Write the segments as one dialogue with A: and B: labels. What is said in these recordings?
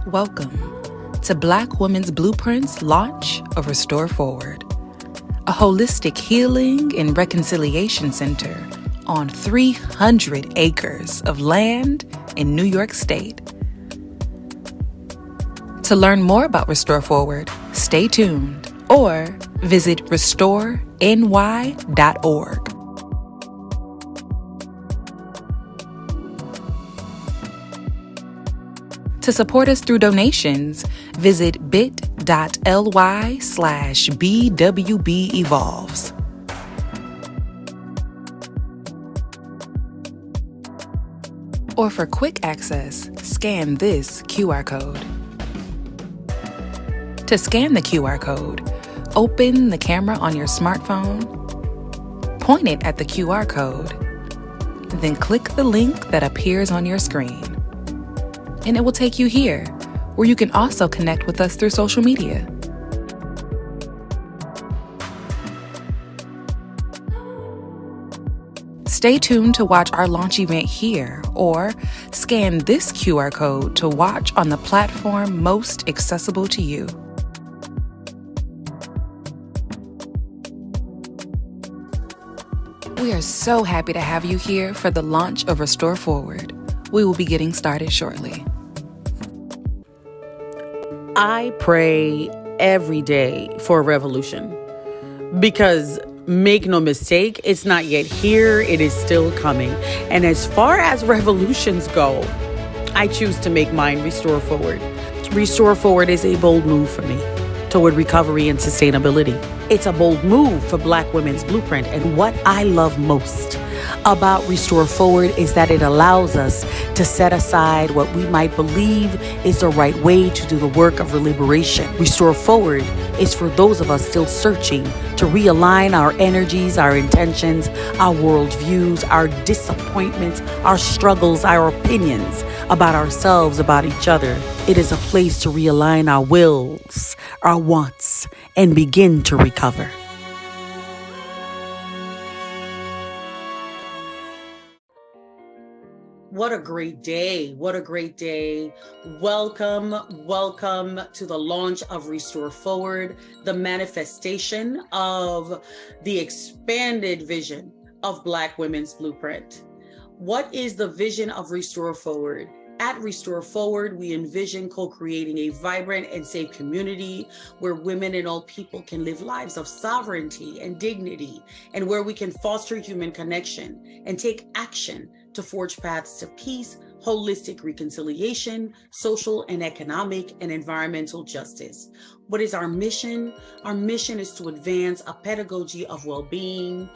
A: Welcome to Black Women's Blueprint's launch of Restore Forward, a holistic healing and reconciliation center on 300 acres of land in New York State. To learn more about Restore Forward, stay tuned or visit restoreny.org. To support us through donations, visit bit.ly/BWB Evolves. Or for quick access, scan this QR code. To scan the QR code, open the camera on your smartphone, point it at the QR code, then click the link that appears on your screen. And it will take you here, where you can also connect with us through social media. Stay tuned to watch our launch event here, or scan this QR code to watch on the platform most accessible to you. We are so happy to have you here for the launch of Restore Forward. We will be getting started shortly.
B: I pray every day for a revolution because, make no mistake, it's not yet here, it is still coming. And as far as revolutions go, I choose to make mine Restore Forward. Restore Forward is a bold move for me toward recovery and sustainability. It's a bold move for Black Women's Blueprint. And what I love most about Restore Forward is that it allows us to set aside what we might believe is the right way to do the work of liberation. Restore Forward is for those of us still searching to realign our energies, our intentions, our worldviews, our disappointments, our struggles, our opinions about ourselves, about each other. It is a place to realign our wills, our wants, and begin to recover. What a great day. What a great day. Welcome to the launch of Restore Forward, the manifestation of the expanded vision of Black Women's Blueprint. What is the vision of Restore Forward? At Restore Forward, we envision co-creating a vibrant and safe community where women and all people can live lives of sovereignty and dignity, and where we can foster human connection and take action to forge paths to peace, holistic reconciliation, social and economic and environmental justice. What is our mission? Our mission is to advance a pedagogy of well-being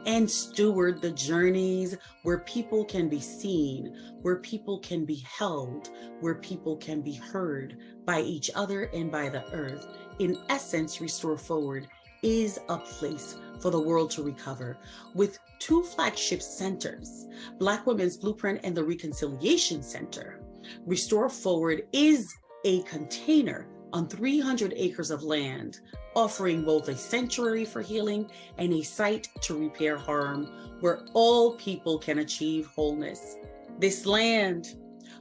B: and steward the journeys where people can be seen, where people can be held, where people can be heard by each other and by the earth. In essence, Restore Forward is a place for the world to recover, with two flagship centers, Black Women's Blueprint and the Reconciliation Center. Restore Forward is a container on 300 acres of land, offering both a sanctuary for healing and a site to repair harm, where all people can achieve wholeness. This land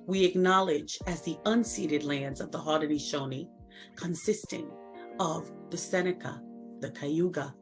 B: we acknowledge as the unceded lands of the Haudenosaunee, consisting of the Seneca, the Cayuga,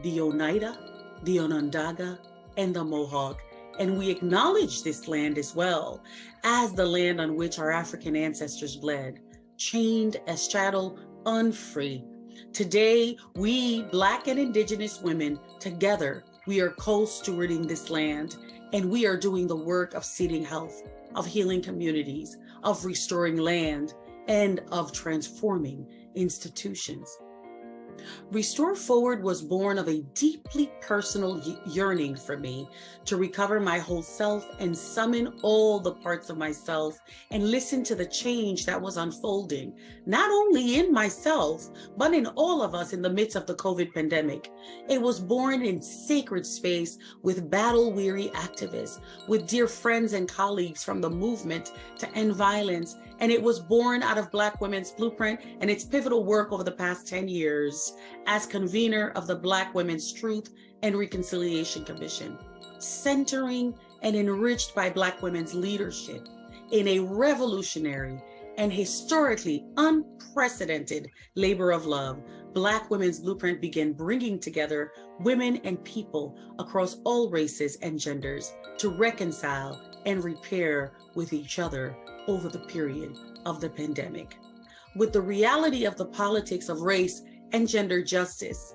B: the Oneida, the Onondaga, and the Mohawk. And we acknowledge this land as well as the land on which our African ancestors bled, chained as chattel, unfree. Today, we Black and Indigenous women together, we are co-stewarding this land, and we are doing the work of seeding health, of healing communities, of restoring land, and of transforming institutions. Restore Forward was born of a deeply personal yearning for me to recover my whole self and summon all the parts of myself and listen to the change that was unfolding, not only in myself, but in all of us in the midst of the COVID pandemic. It was born in sacred space with battle-weary activists, with dear friends and colleagues from the movement to end violence, and it was born out of Black Women's Blueprint and its pivotal work over the past 10 years as convener of the Black Women's Truth and Reconciliation Commission, centering and enriched by Black women's leadership in a revolutionary and historically unprecedented labor of love, Black Women's Blueprint began bringing together women and people across all races and genders to reconcile and repair with each other over the period of the pandemic. With the reality of the politics of race and gender justice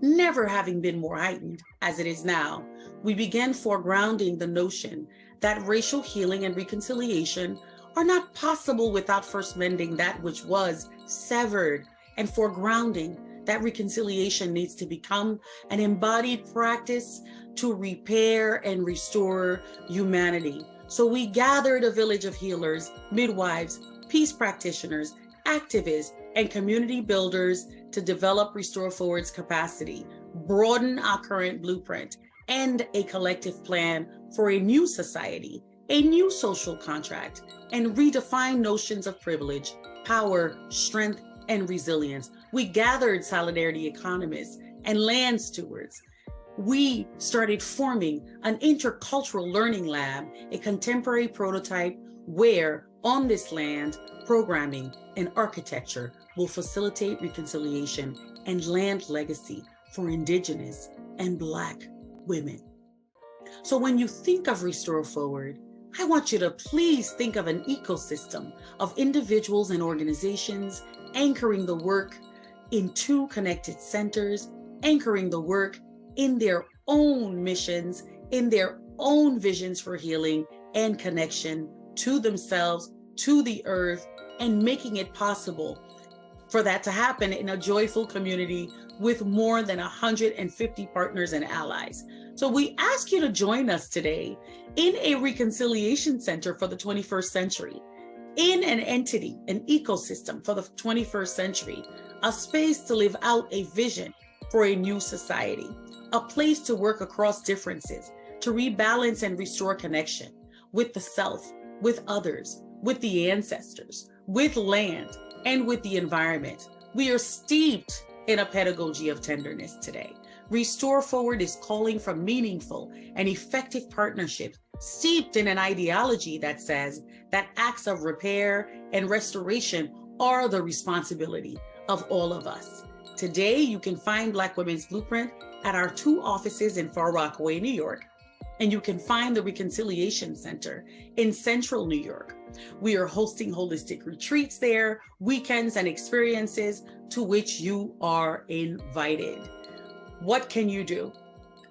B: never having been more heightened as it is now, we began foregrounding the notion that racial healing and reconciliation are not possible without first mending that which was severed, and foregrounding that reconciliation needs to become an embodied practice to repair and restore humanity. So we gathered a village of healers, midwives, peace practitioners, activists, and community builders to develop Restore Forward's capacity, broaden our current blueprint, and a collective plan for a new society, a new social contract, and redefine notions of privilege, power, strength, and resilience. We gathered solidarity economists and land stewards. We started forming an intercultural learning lab, a contemporary prototype where on this land, programming and architecture will facilitate reconciliation and land legacy for Indigenous and Black women. So when you think of Restore Forward, I want you to please think of an ecosystem of individuals and organizations anchoring the work in two connected centers, anchoring the work in their own missions, in their own visions for healing and connection to themselves, to the earth, and making it possible for that to happen in a joyful community with more than 150 partners and allies. So we ask you to join us today in a reconciliation center for the 21st century, in an entity, an ecosystem for the 21st century, a space to live out a vision for a new society, a place to work across differences, to rebalance and restore connection with the self, with others, with the ancestors, with land, and with the environment. We are steeped in a pedagogy of tenderness today. Restore Forward is calling for meaningful and effective partnerships steeped in an ideology that says that acts of repair and restoration are the responsibility of all of us. Today, you can find Black Women's Blueprint at our 2 offices in Far Rockaway, New York, and you can find the Reconciliation Center in Central New York. We are hosting holistic retreats there, weekends and experiences to which you are invited. What can you do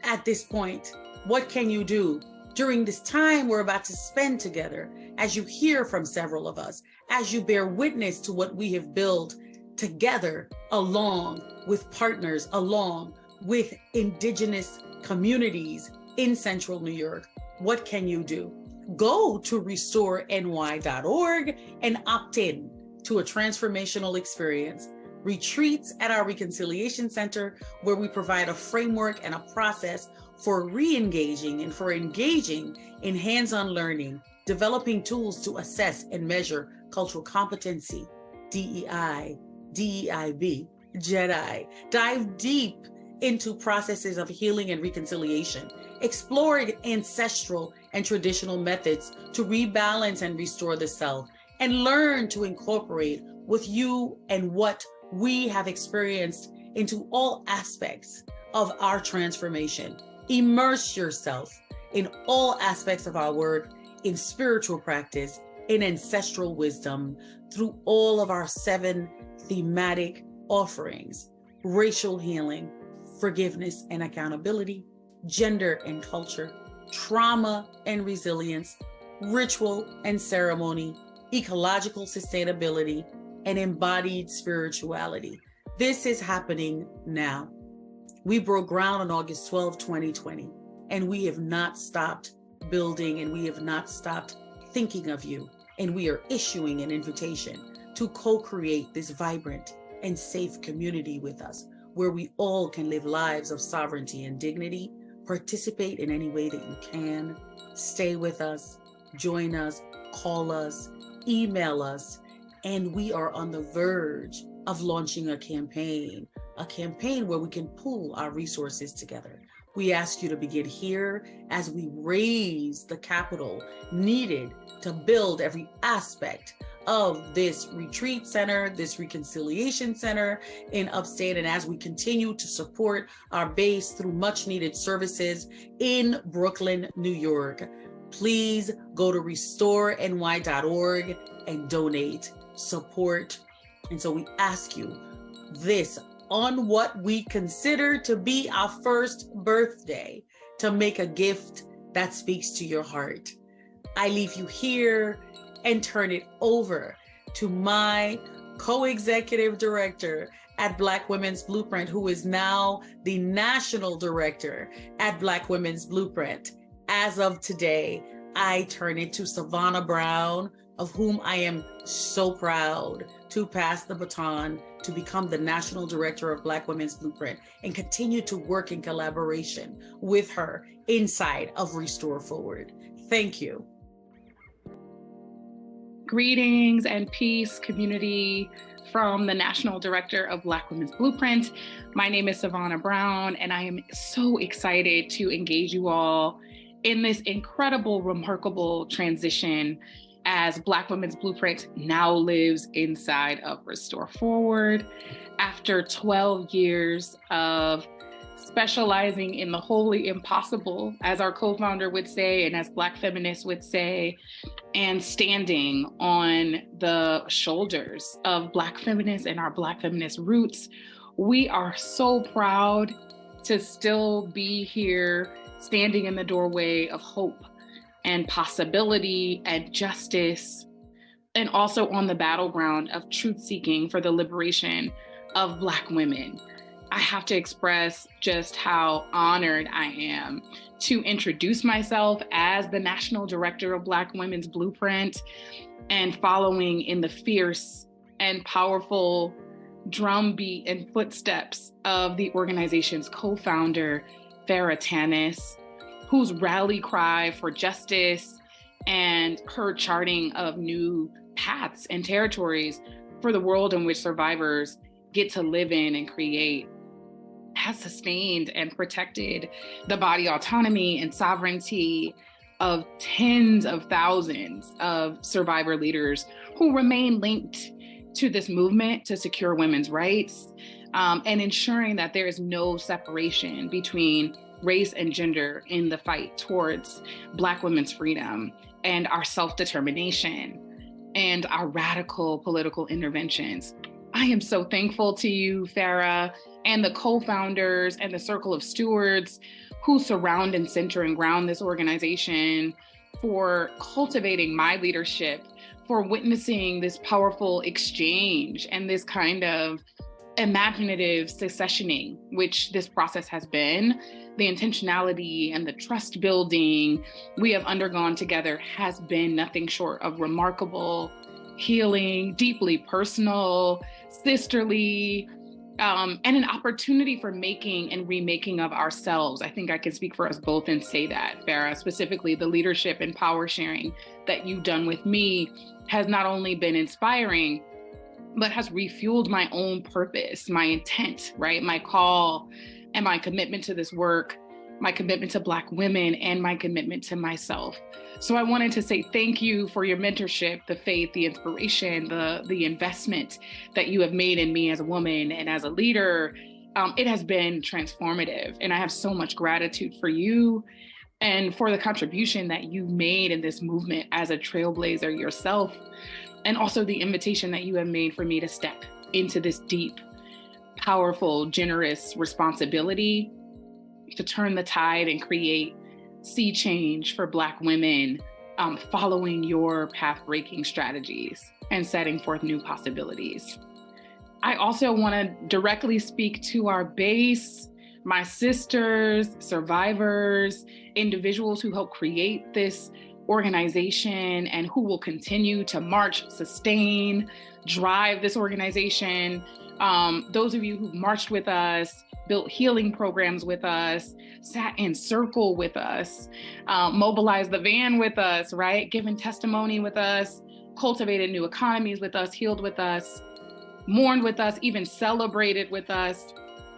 B: at this point? What can you do during this time we're about to spend together as you hear from several of us, as you bear witness to what we have built together along with partners, along with Indigenous communities in Central New York? What can you do? Go to restoreny.org and opt in to a transformational experience. Retreats at our Reconciliation Center, where we provide a framework and a process for re-engaging and for engaging in hands-on learning, developing tools to assess and measure cultural competency, DEI, DEIB, JEDI. Dive deep into processes of healing and reconciliation, exploring ancestral and traditional methods to rebalance and restore the self, and learn to incorporate with you and what we have experienced into all aspects of our transformation. Immerse yourself in all aspects of our work, in spiritual practice, in ancestral wisdom, through all of our 7 thematic offerings: racial healing, forgiveness and accountability, gender and culture, trauma and resilience, ritual and ceremony, ecological sustainability, and embodied spirituality. This is happening now. We broke ground on August 12, 2020, and we have not stopped building, and we have not stopped thinking of you. And we are issuing an invitation to co-create this vibrant and safe community with us, where we all can live lives of sovereignty and dignity. Participate in any way that you can. Stay with us, join us, call us, email us, and we are on the verge of launching a campaign where we can pool our resources together. We ask you to begin here as we raise the capital needed to build every aspect of this retreat center, this reconciliation center in upstate. And as we continue to support our base through much needed services in Brooklyn, New York, please go to restoreny.org and donate, support. And so we ask you this on what we consider to be our first birthday, to make a gift that speaks to your heart. I leave you here and turn it over to my co-executive director at Black Women's Blueprint, who is now the national director at Black Women's Blueprint. As of today, I turn it to Savannah Brown, of whom I am so proud to pass the baton to become the National Director of Black Women's Blueprint and continue to work in collaboration with her inside of Restore Forward. Thank you.
C: Greetings and peace, community, from the National Director of Black Women's Blueprint. My name is Savannah Brown, and I am so excited to engage you all in this incredible, remarkable transition as Black Women's Blueprint now lives inside of Restore Forward. After 12 years of specializing in the wholly impossible, as our co-founder would say, and as Black feminists would say, and standing on the shoulders of Black feminists and our Black feminist roots, we are so proud to still be here, standing in the doorway of hope and possibility and justice, and also on the battleground of truth seeking for the liberation of Black women. I have to express just how honored I am to introduce myself as the National Director of Black Women's Blueprint, and following in the fierce and powerful drumbeat and footsteps of the organization's co-founder, Farah Tanis, whose rally cry for justice and her charting of new paths and territories for the world in which survivors get to live in and create has sustained and protected the body autonomy and sovereignty of tens of thousands of survivor leaders who remain linked to this movement to secure women's rights, and ensuring that there is no separation between race and gender in the fight towards Black women's freedom and our self-determination and our radical political interventions. I am so thankful to you, Farah, and the co-founders and the circle of stewards who surround and center and ground this organization, for cultivating my leadership, for witnessing this powerful exchange and this kind of imaginative secessioning, which this process has been. The intentionality and the trust building we have undergone together has been nothing short of remarkable, healing, deeply personal, sisterly, and an opportunity for making and remaking of ourselves. I think I can speak for us both and say that, Farah, specifically the leadership and power sharing that you've done with me has not only been inspiring, but has refueled my own purpose, my intent, right? My call and my commitment to this work, my commitment to Black women, and my commitment to myself. So I wanted to say thank you for your mentorship, the faith, the inspiration, the investment that you have made in me as a woman and as a leader. It has been transformative, and I have so much gratitude for you and for the contribution that you've made in this movement as a trailblazer yourself, and also the invitation that you have made for me to step into this deep, powerful, generous responsibility to turn the tide and create sea change for Black women, following your path-breaking strategies and setting forth new possibilities. I also want to directly speak to our base, my sisters, survivors, individuals who helped create this organization and who will continue to march, sustain, drive this organization. Those of you who marched with us, built healing programs with us, sat in circle with us, mobilized the van with us, right? Given testimony with us, cultivated new economies with us, healed with us, mourned with us, even celebrated with us,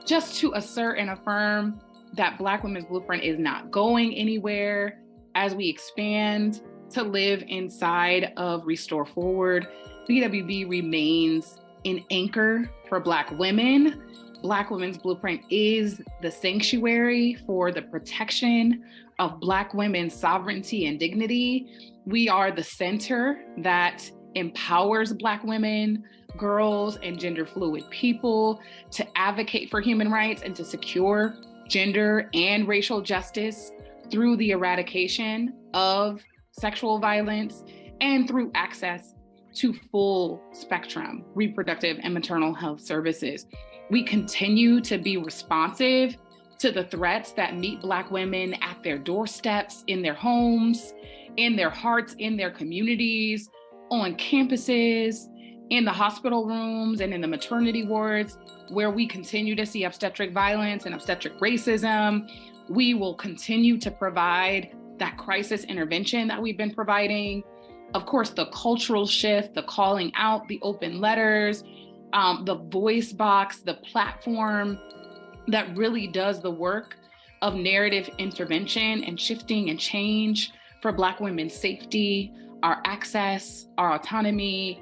C: just to assert and affirm that Black Women's Blueprint is not going anywhere as we expand to live inside of Restore Forward. BWB remains an anchor for Black women. Black Women's Blueprint is the sanctuary for the protection of Black women's sovereignty and dignity. We are the center that empowers Black women, girls, and gender fluid people to advocate for human rights and to secure gender and racial justice through the eradication of sexual violence and through access to full spectrum reproductive and maternal health services. We continue to be responsive to the threats that meet Black women at their doorsteps, in their homes, in their hearts, in their communities, on campuses, in the hospital rooms, and in the maternity wards, where we continue to see obstetric violence and obstetric racism. We will continue to provide that crisis intervention that we've been providing. Of course, the cultural shift, the calling out, the open letters, the voice box, the platform that really does the work of narrative intervention and shifting and change for Black women's safety, our access, our autonomy,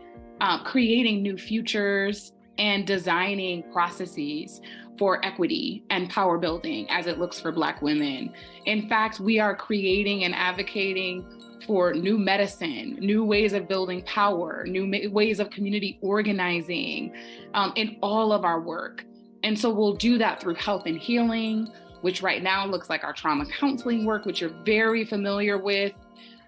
C: creating new futures, and designing processes for equity and power building as it looks for Black women. In fact, we are creating and advocating for new medicine, new ways of building power, new ways of community organizing in all of our work. And so we'll do that through health and healing, which right now looks like our trauma counseling work, which you're very familiar with.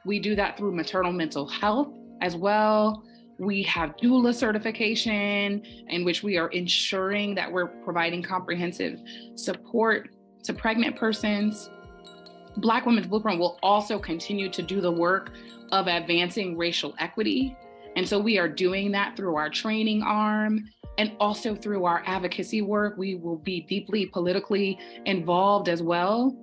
C: We do that through maternal mental health as well. We have doula certification, in which we are ensuring that we're providing comprehensive support to pregnant persons. Black Women's Blueprint will also continue to do the work of advancing racial equity. And so we are doing that through our training arm and also through our advocacy work. We will be deeply politically involved as well.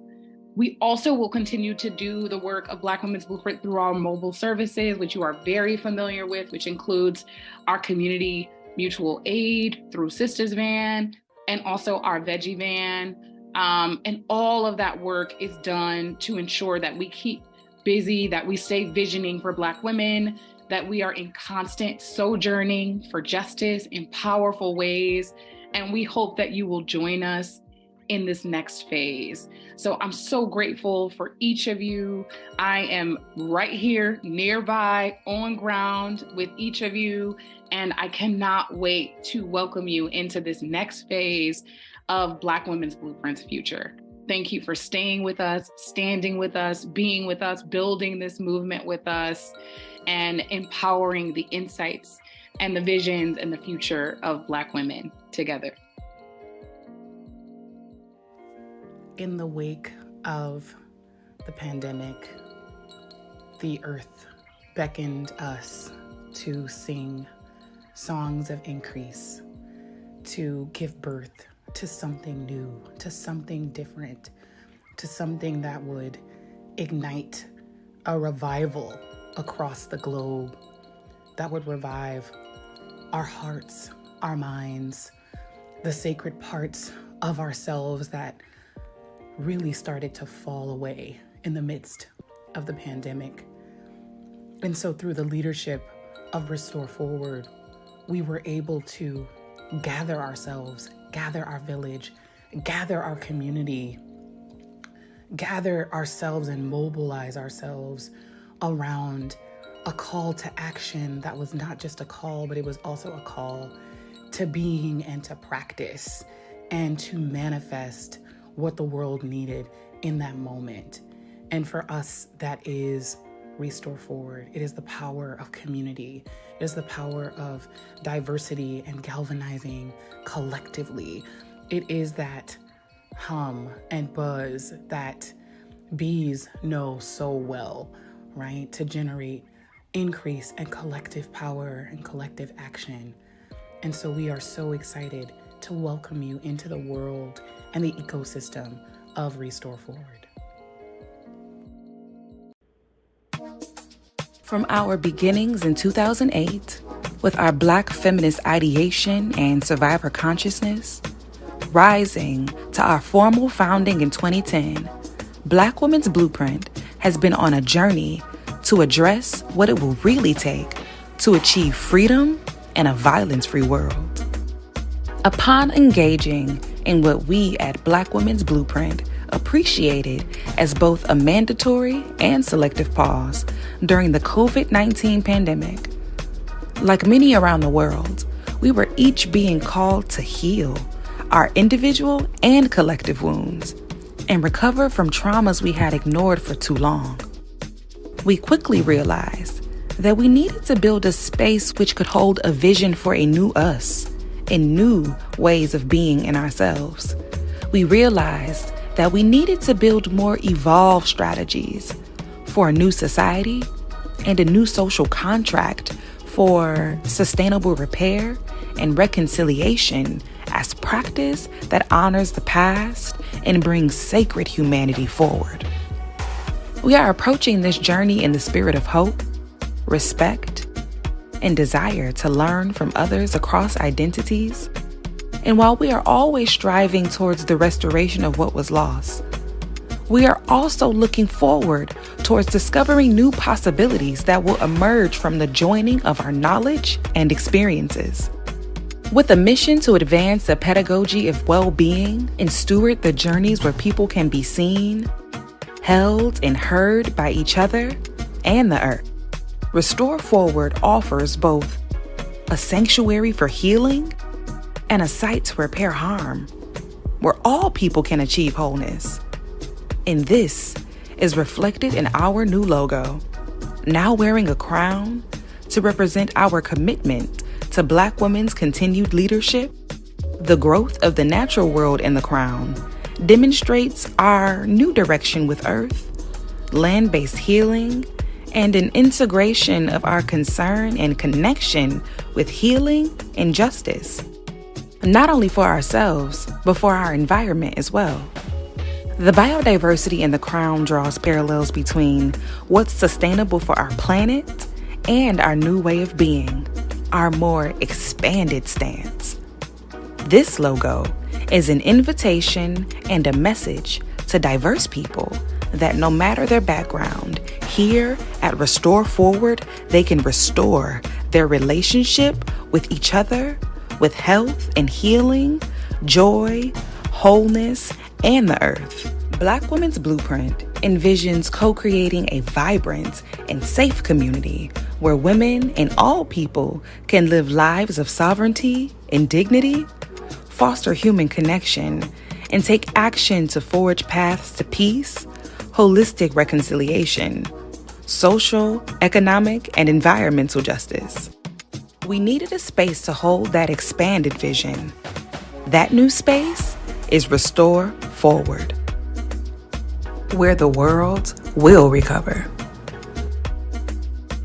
C: We also will continue to do the work of Black Women's Blueprint through our mobile services, which you are very familiar with, which includes our community mutual aid through Sisters Van and also our Veggie Van. And all of that work is done to ensure that we keep busy, that we stay visioning for Black women, that we are in constant sojourning for justice in powerful ways. And we hope that you will join us in this next phase. So I'm so grateful for each of you. I am right here nearby on ground with each of you, and I cannot wait to welcome you into this next phase of Black Women's Blueprint's future. Thank you for staying with us, standing with us, being with us, building this movement with us, and empowering the insights and the visions and the future of Black women together.
A: In the wake of the pandemic, the earth beckoned us to sing songs of increase, to give birth to something new, to something different, to something that would ignite a revival across the globe, that would revive our hearts, our minds, the sacred parts of ourselves that really started to fall away in the midst of the pandemic. And so through the leadership of Restore Forward, we were able to gather ourselves, gather our village, gather our community, gather ourselves and mobilize ourselves around a call to action that was not just a call, but it was also a call to being and to practice and to manifest what the world needed in that moment. And for us, that is Restore Forward. It is the power of community. It is the power of diversity and galvanizing collectively. It is that hum and buzz that bees know so well, right? To generate increase and collective power and collective action. And so we are so excited to welcome you into the world and the ecosystem of Restore Forward. From our beginnings in 2008, with our Black feminist ideation and survivor consciousness, rising to our formal founding in 2010, Black Women's Blueprint has been on a journey to address what it will really take to achieve freedom and a violence-free world. Upon engaging in what we at Black Women's Blueprint appreciated as both a mandatory and selective pause during the COVID-19 pandemic, like many around the world, we were each being called to heal our individual and collective wounds and recover from traumas we had ignored for too long. We quickly realized that we needed to build a space which could hold a vision for a new us and new ways of being in ourselves. We realized that we needed to build more evolved strategies for a new society and a new social contract for sustainable repair and reconciliation as practice that honors the past and brings sacred humanity forward. We are approaching this journey in the spirit of hope, respect, and desire to learn from others across identities. And while we are always striving towards the restoration of what was lost, we are also looking forward towards discovering new possibilities that will emerge from the joining of our knowledge and experiences. With a mission to advance the pedagogy of well-being and steward the journeys where people can be seen, held, and heard by each other and the earth, Restore Forward offers both a sanctuary for healing and a site to repair harm, where all people can achieve wholeness. And this is reflected in our new logo, now wearing a crown to represent our commitment to Black women's continued leadership. The growth of the natural world in the crown demonstrates our new direction with earth, land-based healing, and an integration of our concern and connection with healing and justice, not only for ourselves, but for our environment as well. The biodiversity in the crown draws parallels between what's sustainable for our planet and our new way of being, our more expanded stance. This logo is an invitation and a message to diverse people that no matter their background, here at Restore Forward, they can restore their relationship with each other, with health and healing, joy, wholeness, and the earth. Black Women's Blueprint envisions co-creating a vibrant and safe community where women and all people can live lives of sovereignty and dignity, foster human connection, and take action to forge paths to peace, holistic reconciliation, social, economic, and environmental justice. We needed a space to hold that expanded vision. That new space is Restore Forward, where the world will recover.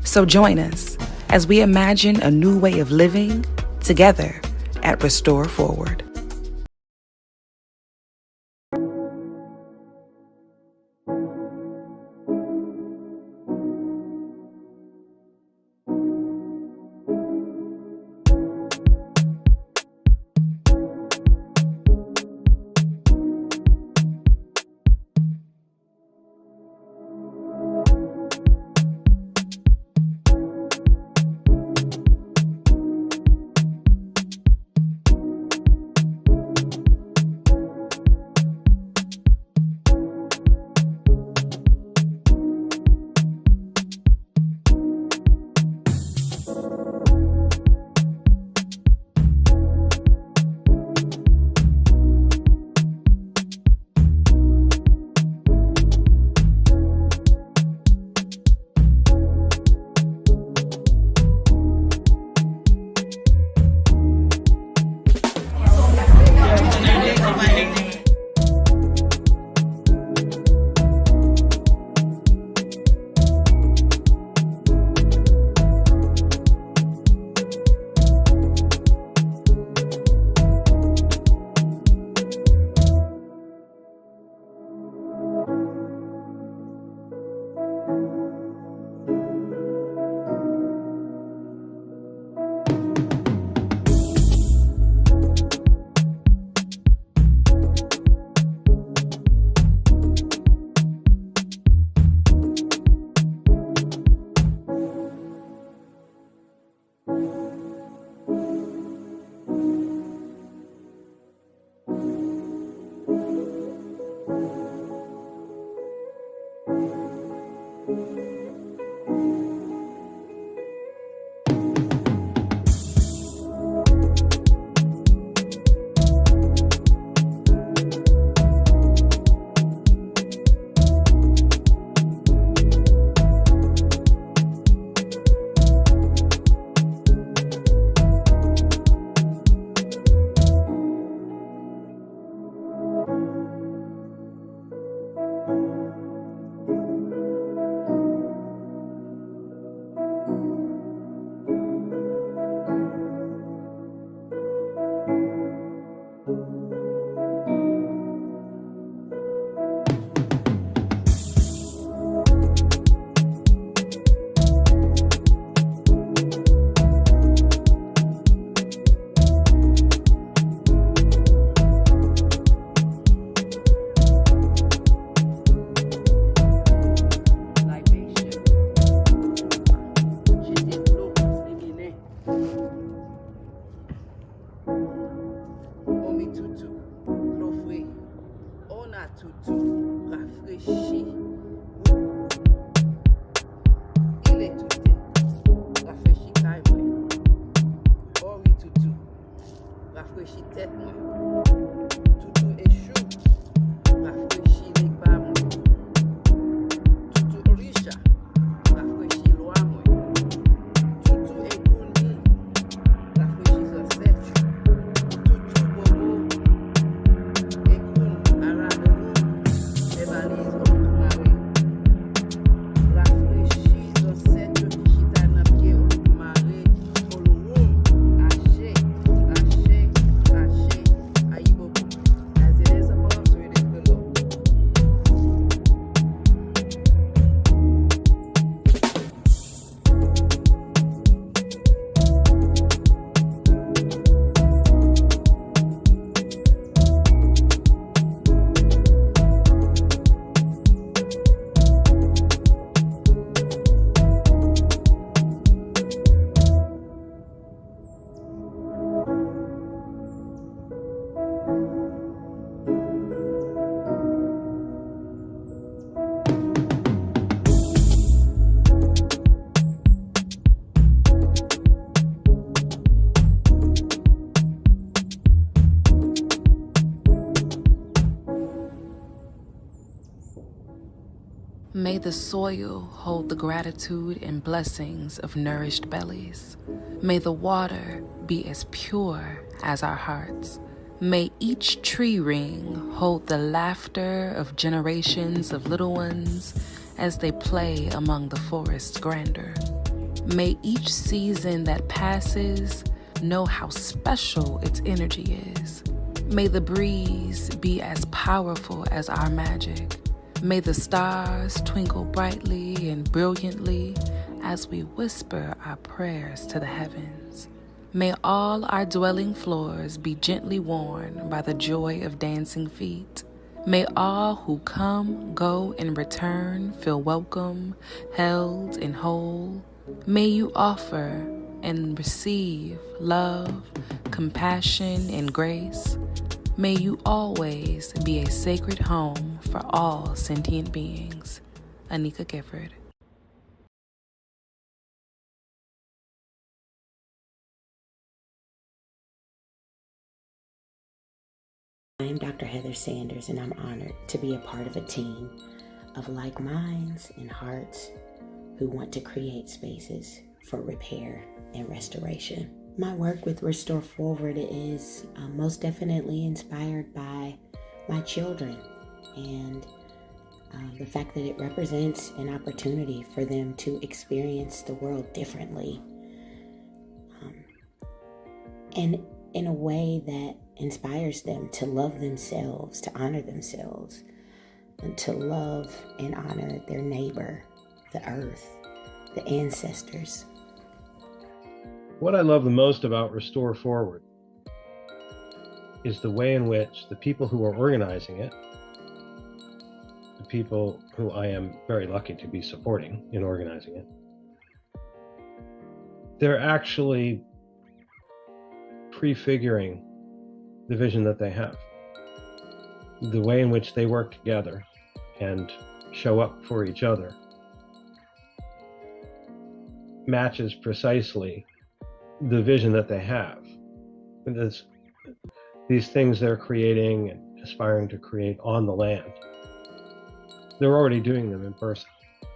A: So join us as we imagine a new way of living together at Restore Forward.
D: tête moi. Toutou échou, rafraîchit les pas moi. Toutou riche, rafraîchit loi moi. Toutou écouni, rafraîchit sa sèche. Toutou bobo, écouni, aradou, évalise au maré. Rafraîchit sa sèche qui chita na pied au maré. Oloum, haché, aïbobo. As it is above, so it is below.
A: May the soil hold the gratitude and blessings of nourished bellies. May the water be as pure as our hearts. May each tree ring hold the laughter of generations of little ones as they play among the forest's grandeur. May each season that passes know how special its energy is. May the breeze be as powerful as our magic. May the stars twinkle brightly and brilliantly as we whisper our prayers to the heavens. May all our dwelling floors be gently worn by the joy of dancing feet. May all who come, go, and return feel welcome, held, and whole. May you offer and receive love, compassion, and grace. May you always be a sacred home for all sentient beings. Anika Gifford.
E: I'm Dr. Heather Sanders, and I'm honored to be a part of a team of like minds and hearts who want to create spaces for repair and restoration. My work with Restore Forward is most definitely inspired by my children and the fact that it represents an opportunity for them to experience the world differently and in a way that inspires them to love themselves, to honor themselves, and to love and honor their neighbor, the earth, the ancestors.
F: What I love the most about Restore Forward is the way in which the people who are organizing it, the people who I am very lucky to be supporting in organizing it, they're actually prefiguring the vision that they have. The way in which they work together and show up for each other matches precisely the vision that they have. And these things they're creating and aspiring to create on the land, they're already doing them in person.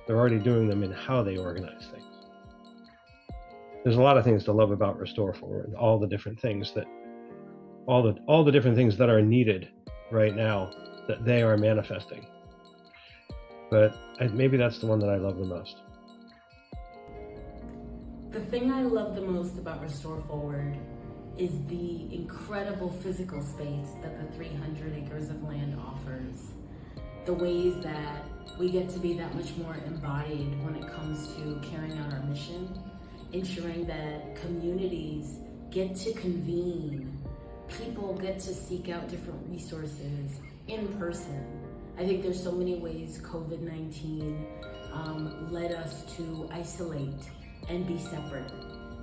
F: They're already doing them in how they organize things. There's a lot of things to love about Restore Forward, all the different things that are needed right now that they are manifesting. But maybe that's the one that I love the most.
G: The thing I love the most about Restore Forward is the incredible physical space that the 300 acres of land offers. The ways that we get to be that much more embodied when it comes to carrying out our mission, ensuring that communities get to convene, people get to seek out different resources in person. I think there's so many ways COVID-19 led us to isolate and be separate.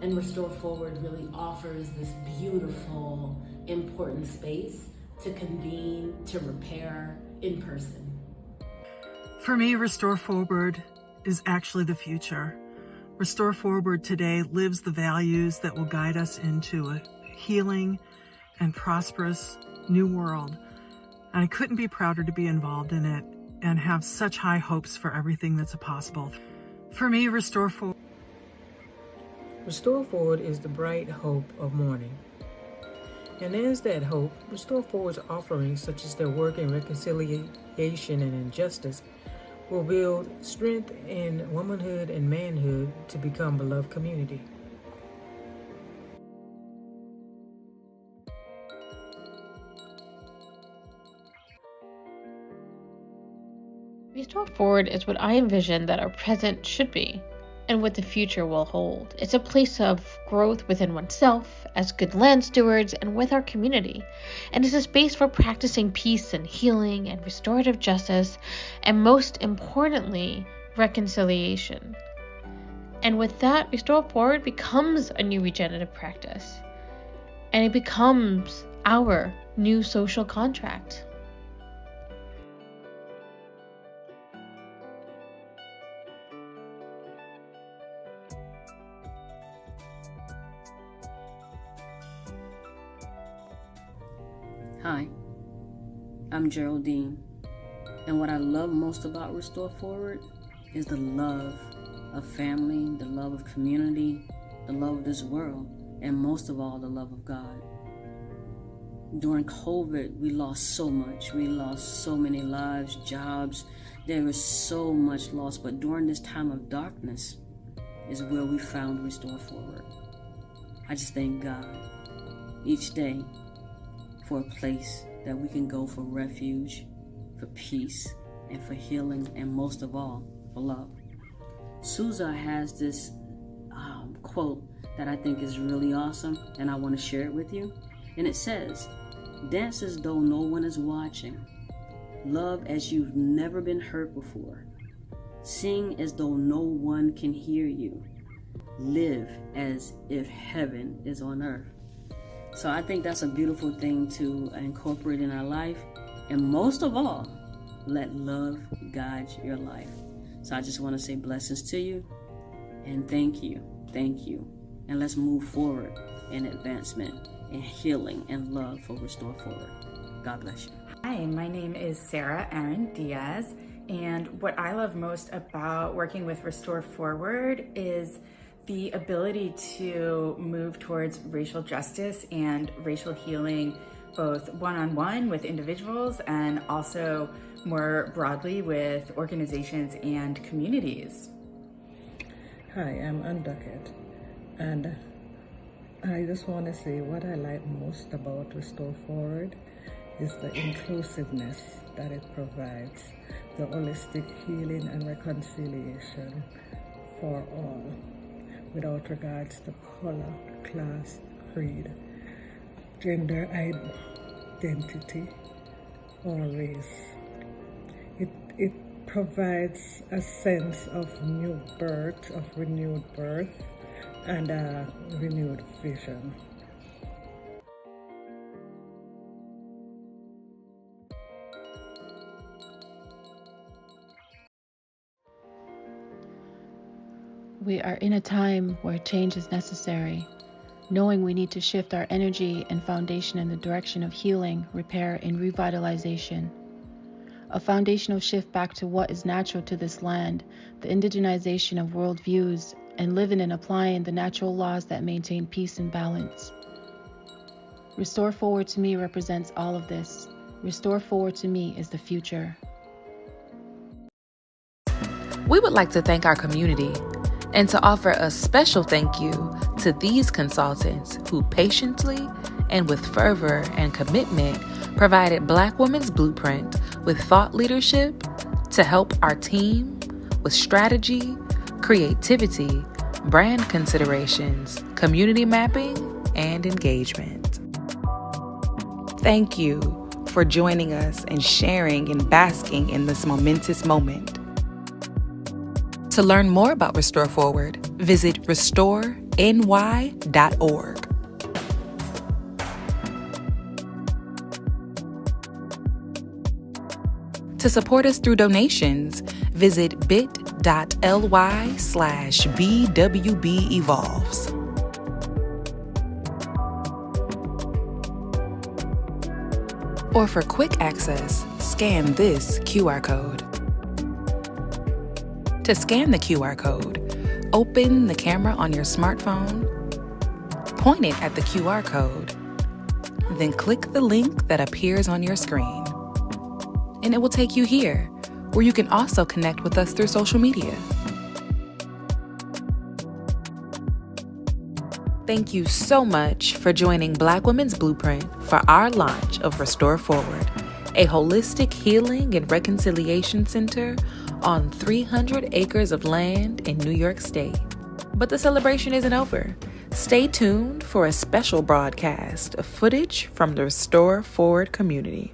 G: And Restore Forward really offers this beautiful, important space to convene, to repair in person.
H: For me, Restore Forward is actually the future. Restore Forward today lives the values that will guide us into a healing and prosperous new world. And I couldn't be prouder to be involved in it and have such high hopes for everything that's possible. For me, Restore Forward.
I: Restore Forward is the bright hope of morning. And as that hope, Restore Forward's offerings, such as their work in reconciliation and injustice, will build strength in womanhood and manhood to become beloved community.
J: Restore Forward is what I envision that our present should be and what the future will hold. It's a place of growth within oneself, as good land stewards, and with our community. And it's a space for practicing peace and healing and restorative justice, and most importantly, reconciliation. And with that, Restore Forward becomes a new regenerative practice. And it becomes our new social contract.
K: Hi, I'm Geraldine, and what I love most about Restore Forward is the love of family, the love of community, the love of this world, and most of all, the love of God. During COVID, we lost so much. We lost so many lives, jobs. There was so much loss, but during this time of darkness is where we found Restore Forward. I just thank God each day for a place that we can go for refuge, for peace, and for healing, and most of all, for love. Susa has this quote that I think is really awesome, and I want to share it with you. And it says, "Dance as though no one is watching. Love as you've never been hurt before. Sing as though no one can hear you. Live as if heaven is on earth." So I think that's a beautiful thing to incorporate in our life. And most of all, let love guide your life. So I just want to say blessings to you and thank you. Thank you. And let's move forward in advancement and healing and love for Restore Forward. God bless you.
L: Hi, my name is Sarah Aaron Diaz. And what I love most about working with Restore Forward is the ability to move towards racial justice and racial healing, both one-on-one with individuals and also more broadly with organizations and communities.
M: Hi, I'm Ann Duckett, and I just want to say what I like most about Restore Forward is the inclusiveness that it provides, the holistic healing and reconciliation for all, without regards to color, class, creed, gender identity, or race. It provides a sense of new birth, of renewed birth, and a renewed vision.
N: We are in a time where change is necessary, knowing we need to shift our energy and foundation in the direction of healing, repair, and revitalization. A foundational shift back to what is natural to this land, the indigenization of worldviews, and living and applying the natural laws that maintain peace and balance. Restore Forward to me represents all of this. Restore Forward to me is the future.
A: We would like to thank our community and to offer a special thank you to these consultants who patiently and with fervor and commitment provided Black Women's Blueprint with thought leadership to help our team with strategy, creativity, brand considerations, community mapping, and engagement. Thank you for joining us and sharing and basking in this momentous moment. To learn more about Restore Forward, visit restoreny.org. To support us through donations, visit bit.ly/BWB Evolves. Or for quick access, scan this QR code. To scan the QR code, open the camera on your smartphone, point it at the QR code, then click the link that appears on your screen. And it will take you here, where you can also connect with us through social media. Thank you so much for joining Black Women's Blueprint for our launch of Restore Forward, a holistic healing and reconciliation center on 300 acres of land in New York State. But the celebration isn't over. Stay tuned for a special broadcast of footage from the Restore Forward community.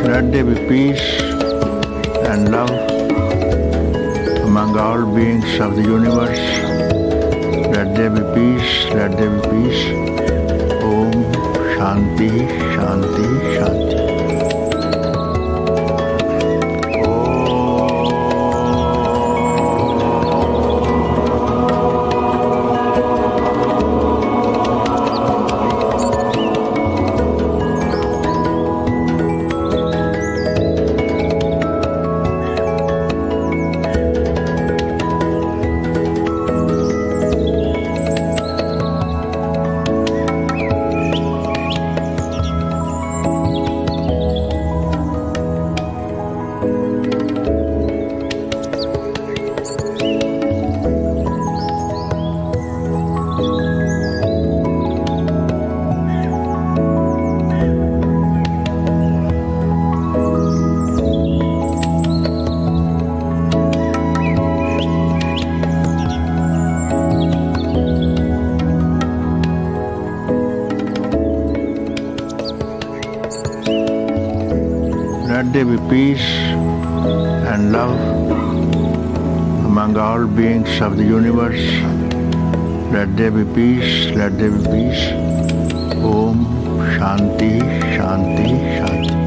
O: Let there be peace and love among all beings of the universe. Let there be peace, let there be peace. Om Shanti, Shanti, Shanti. Let there be peace and love among all beings of the universe. Let there be peace, let there be peace. Om Shanti, Shanti, Shanti.